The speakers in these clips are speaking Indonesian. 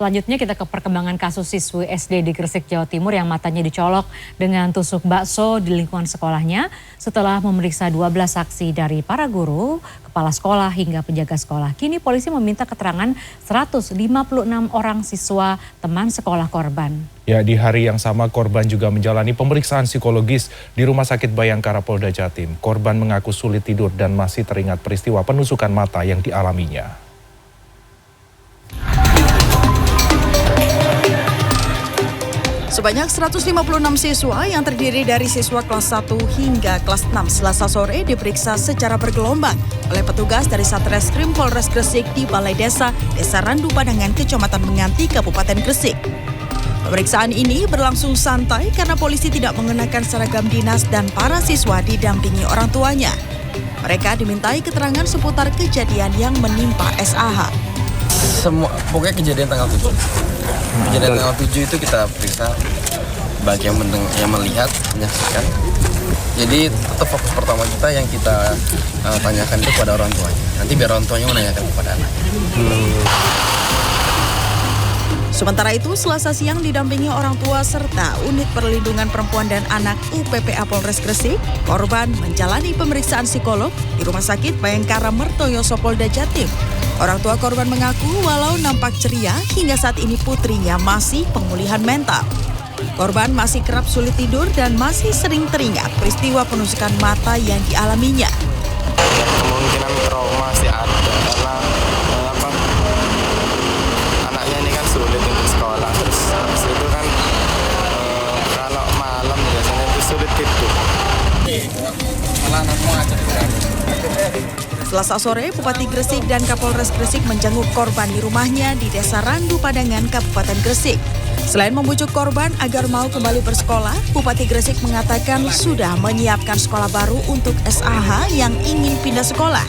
Selanjutnya kita ke perkembangan kasus siswi SD di Gresik, Jawa Timur yang matanya dicolok dengan tusuk bakso di lingkungan sekolahnya setelah memeriksa 12 saksi dari para guru, kepala sekolah hingga penjaga sekolah. Kini polisi meminta keterangan 156 orang siswa teman sekolah korban. Ya, di hari yang sama korban juga menjalani pemeriksaan psikologis di Rumah Sakit Bayangkara Polda Jatim. Korban mengaku sulit tidur dan masih teringat peristiwa penusukan mata yang dialaminya. Sebanyak 156 siswa yang terdiri dari siswa kelas 1 hingga kelas 6 Selasa sore diperiksa secara bergelombang oleh petugas dari Satreskrim Polres Gresik di Balai Desa Randu Padangan, Kecamatan Menganti, Kabupaten Gresik. Pemeriksaan ini berlangsung santai karena polisi tidak mengenakan seragam dinas dan para siswa didampingi orang tuanya. Mereka dimintai keterangan seputar kejadian yang menimpa SAH. Pokoknya kejadian tanggal 7. Kejadian tanggal 7 itu kita periksa bagi yang melihat, menyaksikan. Jadi tetap fokus pertama kita yang kita tanyakan itu kepada orang tuanya. Nanti biar orang tuanya menanyakan kepada anaknya. Sementara itu, Selasa siang didampingi orang tua serta Unit Perlindungan Perempuan dan Anak UPPA Polres Gresik, korban menjalani pemeriksaan psikolog di Rumah Sakit Bayangkara Mertoyoso Polda Jatim. Orang tua korban mengaku walau nampak ceria, hingga saat ini putrinya masih pemulihan mental. Korban masih kerap sulit tidur dan masih sering teringat peristiwa penusukan mata yang dialaminya. Kemungkinan trauma sih ada karena anaknya ini kan sulit untuk sekolah. Terus habis itu kan kalau malam biasanya itu sulit tidur. Selasa sore, Bupati Gresik dan Kapolres Gresik menjenguk korban di rumahnya di Desa Randu Padangan, Kabupaten Gresik. Selain membujuk korban agar mau kembali bersekolah, Bupati Gresik mengatakan sudah menyiapkan sekolah baru untuk SAH yang ingin pindah sekolah.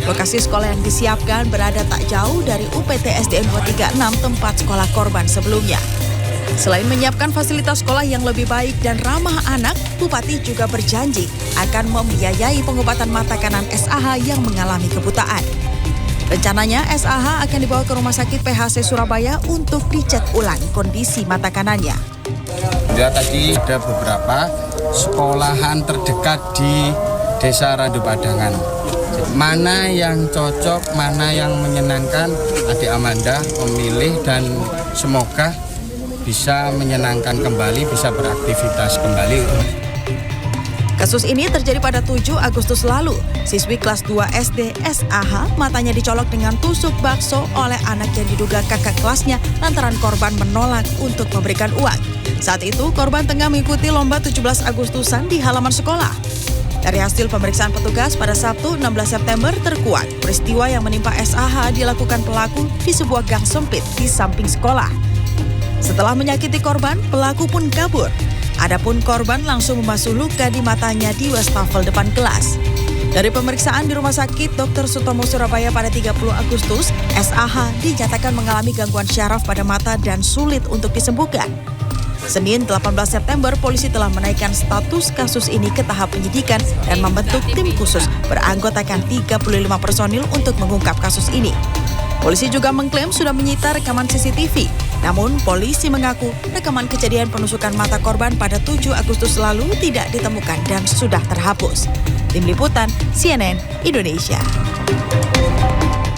Lokasi sekolah yang disiapkan berada tak jauh dari UPT SDN 236 tempat sekolah korban sebelumnya. Selain menyiapkan fasilitas sekolah yang lebih baik dan ramah anak, Bupati juga berjanji akan membiayai pengobatan mata kanan SAH yang mengalami kebutaan. Rencananya SAH akan dibawa ke Rumah Sakit PHC Surabaya untuk dicek ulang kondisi mata kanannya. Ya, tadi ada beberapa sekolahan terdekat di Desa Randu Padangan. Mana yang cocok, mana yang menyenangkan, Adik Amanda memilih dan semoga bisa menyenangkan kembali, bisa beraktivitas kembali. Kasus ini terjadi pada 7 Agustus lalu. Siswi kelas 2 SD SAH matanya dicolok dengan tusuk bakso oleh anak yang diduga kakak kelasnya lantaran korban menolak untuk memberikan uang. Saat itu korban tengah mengikuti lomba 17 Agustusan di halaman sekolah. Dari hasil pemeriksaan petugas pada Sabtu 16 September terkuak peristiwa yang menimpa SAH dilakukan pelaku di sebuah gang sempit di samping sekolah. Setelah menyakiti korban, pelaku pun kabur. Adapun korban langsung membasuh luka di matanya di wastafel depan kelas. Dari pemeriksaan di Rumah Sakit Dr. Sutomo Surabaya pada 30 Agustus, SAH dinyatakan mengalami gangguan syaraf pada mata dan sulit untuk disembuhkan. Senin 18 September, polisi telah menaikkan status kasus ini ke tahap penyidikan dan membentuk tim khusus beranggotakan 35 personil untuk mengungkap kasus ini. Polisi juga mengklaim sudah menyita rekaman CCTV. Namun, polisi mengaku rekaman kejadian penusukan mata korban pada 7 Agustus lalu tidak ditemukan dan sudah terhapus. Tim Liputan CNN Indonesia.